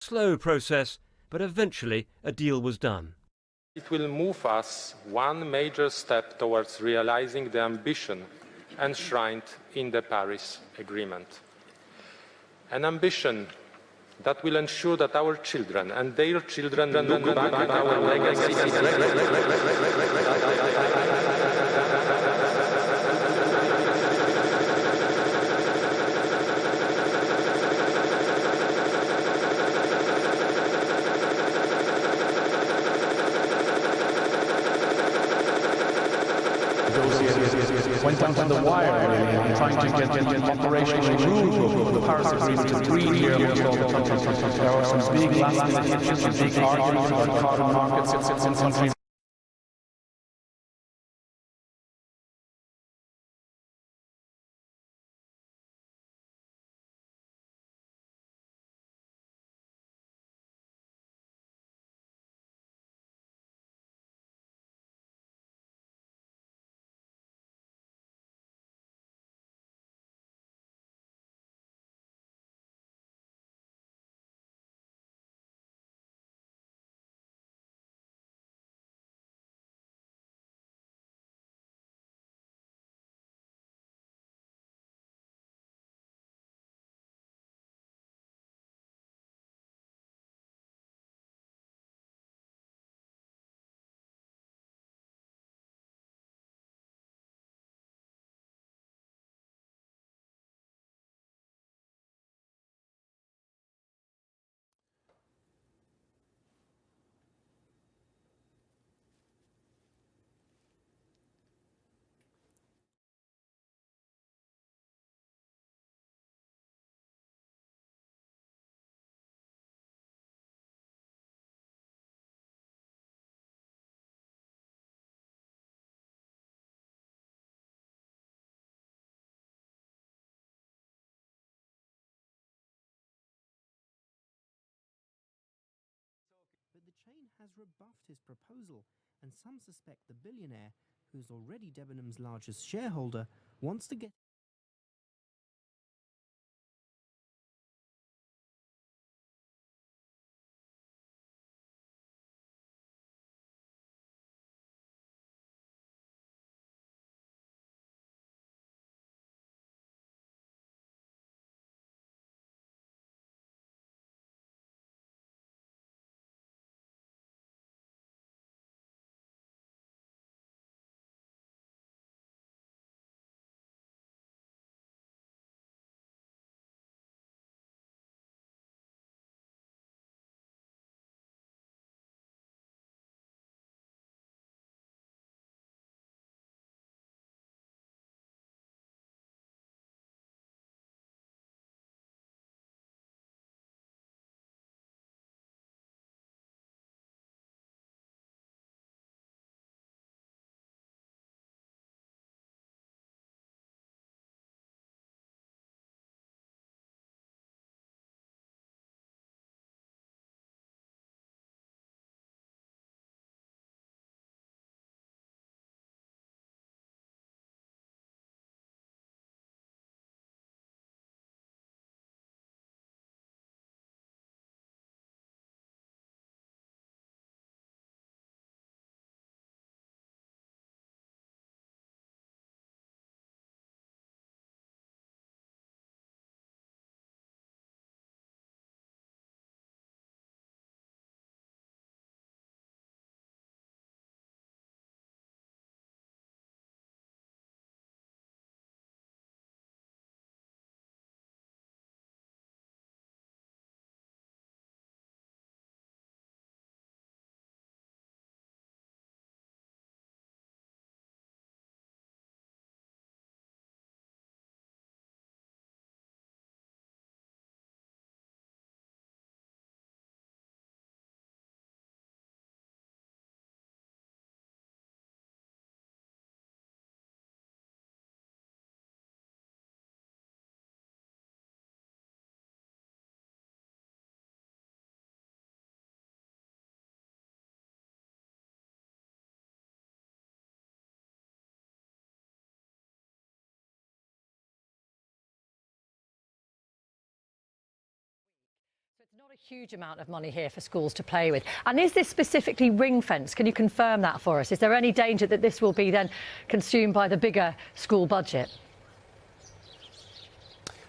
slow process, but eventually a deal was done. It will move us one major step towards realizing the ambition enshrined in the Paris Agreement. An ambition that will ensure that our children and their children look back at our legacy. Went down to the wire, really, trying to get operational rule of the Paris Agreement to 3 years with all the countries. There are some big last-minute hitches and big arguments about carbon markets in countries. But the chain has rebuffed his proposal, and some suspect the billionaire, who's already Debenham's largest shareholder, wants to get Not a huge amount of money here for schools to play with. And is this specifically ring-fenced? Can you confirm that for us? Is there any danger that this will be then consumed by the bigger school budget?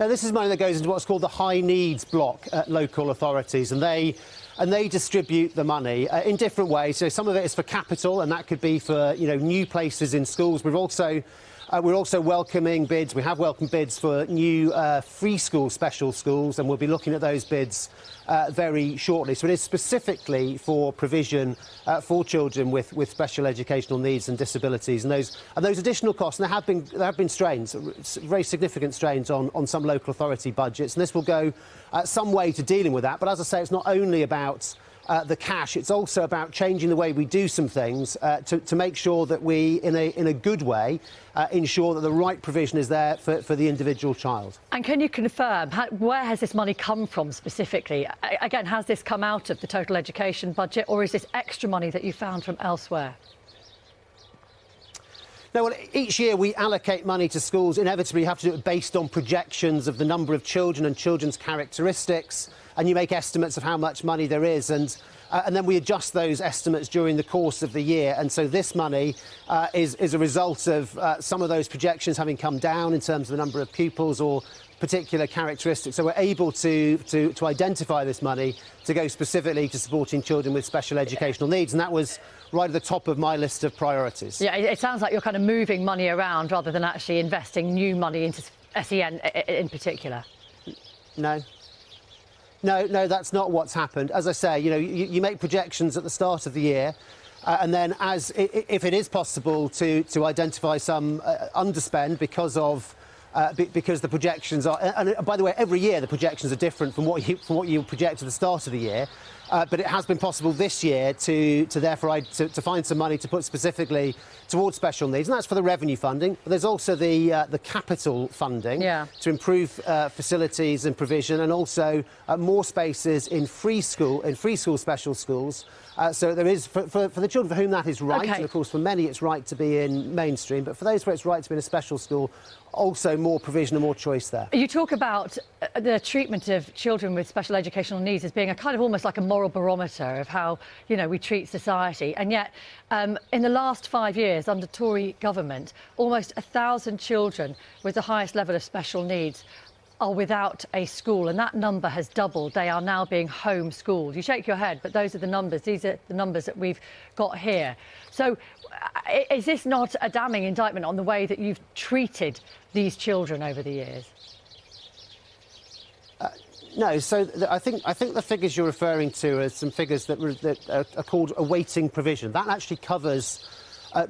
Now, this is money that goes into what's called the high needs block at local authorities, and they distribute the money in different ways. So some of it is for capital, and that could be for new places in schools. We're also welcoming bids. We have welcomed bids for new free school special schools, and we'll be looking at those bids very shortly. So it is specifically for provision for children with special educational needs and disabilities, and those additional costs. And there have been strains, very significant strains on some local authority budgets, and this will go some way to dealing with that. But as I say, it's not only about the cash, it's also about changing the way we do some things to make sure that we, in a good way, ensure that the right provision is there for the individual child. And can you confirm, where has this money come from specifically? Again, has this come out of the total education budget, or is this extra money that you found from elsewhere? No, well, each year we allocate money to schools. Inevitably, you have to do it based on projections of the number of children and children's characteristics, and you make estimates of how much money there is, and then we adjust those estimates during the course of the year. And so this money is a result of some of those projections having come down in terms of the number of pupils or particular characteristics. So we're able to identify this money to go specifically to supporting children with special educational needs, and that was right at the top of my list of priorities. Yeah, it sounds like you're kind of moving money around rather than actually investing new money into SEN in particular. No, that's not what's happened. As I say, you make projections at the start of the year, and then if it is possible to identify some underspend because the projections are, and by the way, every year the projections are different from what you project at the start of the year. But it has been possible this year to find some money to put specifically towards special needs, and that's for the revenue funding. But there's also the capital funding to improve facilities and provision, and also more spaces in free school special schools. So there is for the children for whom that is right, and of course for many it's right to be in mainstream. But for those where it's right to be in a special school, also more provision and more choice there. You talk about the treatment of children with special educational needs as being a kind of almost like a moral barometer of how we treat society, and yet in the last 5 years under Tory government, almost 1,000 children with the highest level of special needs are without a school, and that number has doubled. They are now being homeschooled. You shake your head, but those are the numbers. These are the numbers that we've got here. So is this not a damning indictment on the way that you've treated these children over the years? No, so I think the figures you're referring to are some figures that are called awaiting provision. That actually covers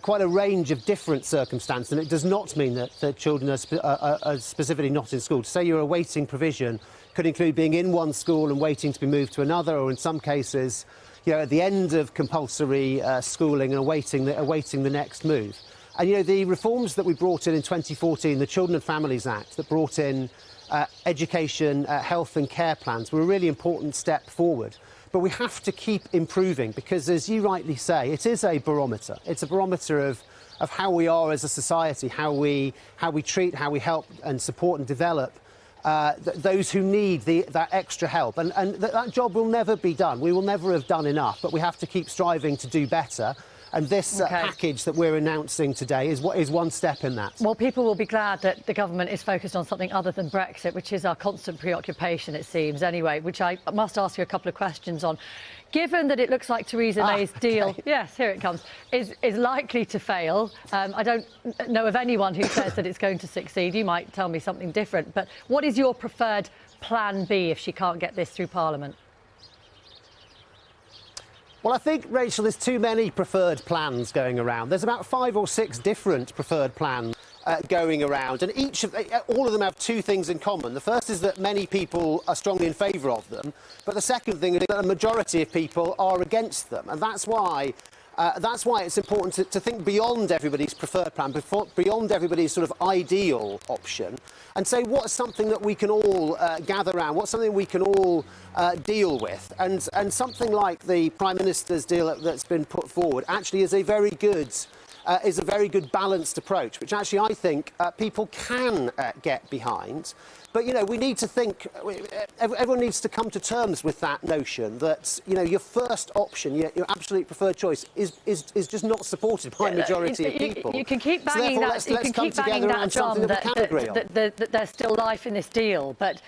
quite a range of different circumstances, and it does not mean that children are specifically not in school. To say you're awaiting provision could include being in one school and waiting to be moved to another, or in some cases, at the end of compulsory schooling and awaiting the next move. And the reforms that we brought in 2014, the Children and Families Act, that brought in education, health and care plans, were a really important step forward. But we have to keep improving because, as you rightly say, it is a barometer. It's a barometer of how we are as a society, how we treat, how we help and support and develop those who need that extra help. And that job will never be done. We will never have done enough, but we have to keep striving to do better. And this package that we're announcing today is one step in that. Well, people will be glad that the government is focused on something other than Brexit, which is our constant preoccupation, it seems, anyway, which I must ask you a couple of questions on. Given that it looks like Theresa May's deal, yes, here it comes, is likely to fail, I don't know of anyone who says that it's going to succeed. You might tell me something different. But what is your preferred plan B if she can't get this through Parliament? Well, I think, Rachel, there's too many preferred plans going around. There's about 5 or 6 different preferred plans going around, and all of them have two things in common. The first is that many people are strongly in favour of them, but the second thing is that a majority of people are against them, and that's why it's important to think beyond everybody's preferred plan, beyond everybody's sort of ideal option, and say what's something that we can all gather around, what's something we can all deal with. And something like the Prime Minister's deal that's been put forward actually is a very good is a very good balanced approach, which actually I think people can get behind. But, you know, we need to think, everyone needs to come to terms with that notion that, you know, your first option, your absolute preferred choice is just not supported by a majority of people. You can keep So banging therefore, that, let's come together that on drum something that we can agree on. that there's still life in this deal, but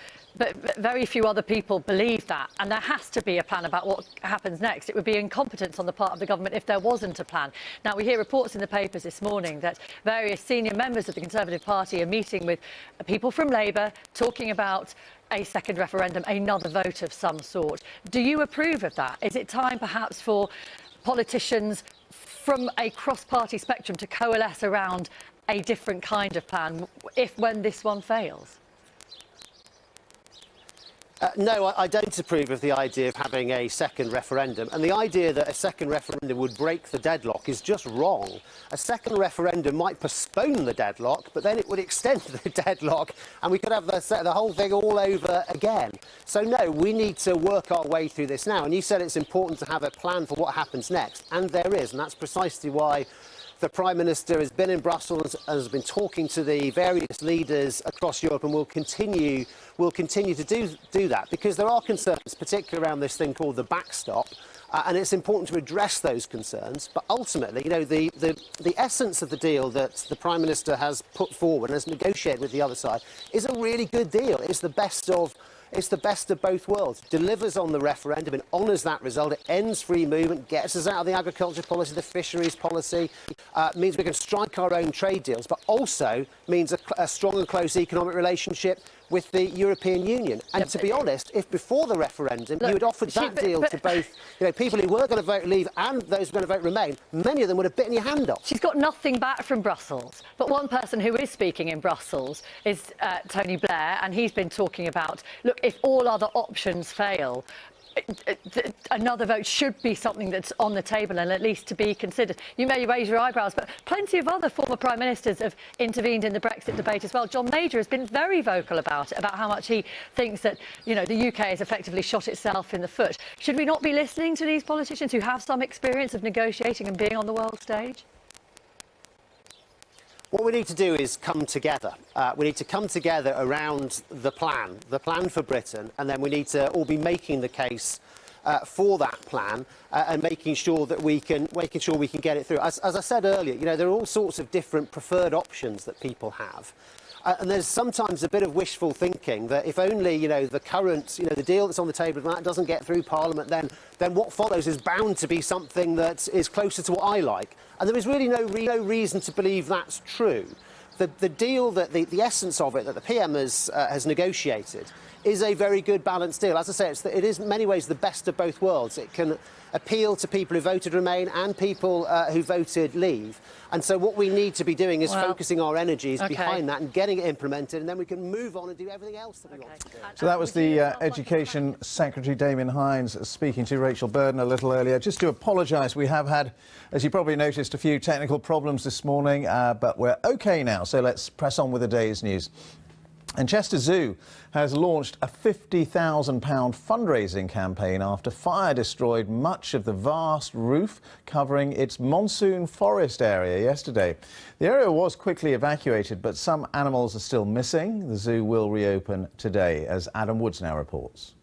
very few other people believe that, and there has to be a plan about what happens next. It would be incompetence on the part of the government if there wasn't a plan. Now, we hear reports in the papers this morning that various senior members of the Conservative Party are meeting with people from Labour, talking about a second referendum, another vote of some sort. Do you approve of that? Is it time perhaps for politicians from a cross-party spectrum to coalesce around a different kind of plan when this one fails? No, I don't approve of the idea of having a second referendum. And the idea that a second referendum would break the deadlock is just wrong. A second referendum might postpone the deadlock, but then it would extend the deadlock and we could have the whole thing all over again. So, no, we need to work our way through this now. And you said it's important to have a plan for what happens next. And there is. And that's precisely why the Prime Minister has been in Brussels and has been talking to the various leaders across Europe and will continue to do that, because there are concerns, particularly around this thing called the backstop, and it's important to address those concerns. But ultimately, you know, the essence of the deal that the Prime Minister has put forward and has negotiated with the other side is a really good deal. It's the best of both worlds. Delivers on the referendum and honours that result. It ends free movement, gets us out of the agriculture policy, the fisheries policy, means we can strike our own trade deals, but also means a strong and close economic relationship with the European Union. And to be honest, if before the referendum you had offered that deal to both, you know, people who were going to vote Leave and those who were going to vote Remain, many of them would have bitten your hand off. She's got nothing back from Brussels. But one person who is speaking in Brussels is Tony Blair, and he's been talking about, look, if all other options fail, another vote should be something that's on the table and at least to be considered. You may raise your eyebrows, but plenty of other former Prime Ministers have intervened in the Brexit debate as well. John Major has been very vocal about it, about how much he thinks that, you know, the UK has effectively shot itself in the foot. Should we not be listening to these politicians who have some experience of negotiating and being on the world stage? What we need to do is come together. We need to come together around the plan for Britain, and then we need to all be making the case for that plan and making sure we can get it through. As I said earlier, you know, there are all sorts of different preferred options that people have. And there's sometimes a bit of wishful thinking that if only, you know, the current, you know, the deal that's on the table, if that doesn't get through Parliament, then what follows is bound to be something that is closer to what I like. And there is really no reason to believe that's true. The deal, the essence of it that the PM has negotiated is a very good balanced deal. As I say, it is in many ways the best of both worlds. It can appeal to people who voted Remain and people who voted Leave. And so what we need to be doing is focusing our energies behind that and getting it implemented, and then we can move on and do everything else that we want to do. So that was the Education Secretary, Damien Hines, speaking to Rachel Burden a little earlier. Just to apologise, we have had, as you probably noticed, a few technical problems this morning, but we're OK now, so let's press on with the day's news. And Chester Zoo has launched a £50,000 fundraising campaign after fire destroyed much of the vast roof covering its monsoon forest area yesterday. The area was quickly evacuated, but some animals are still missing. The zoo will reopen today, as Adam Woods now reports.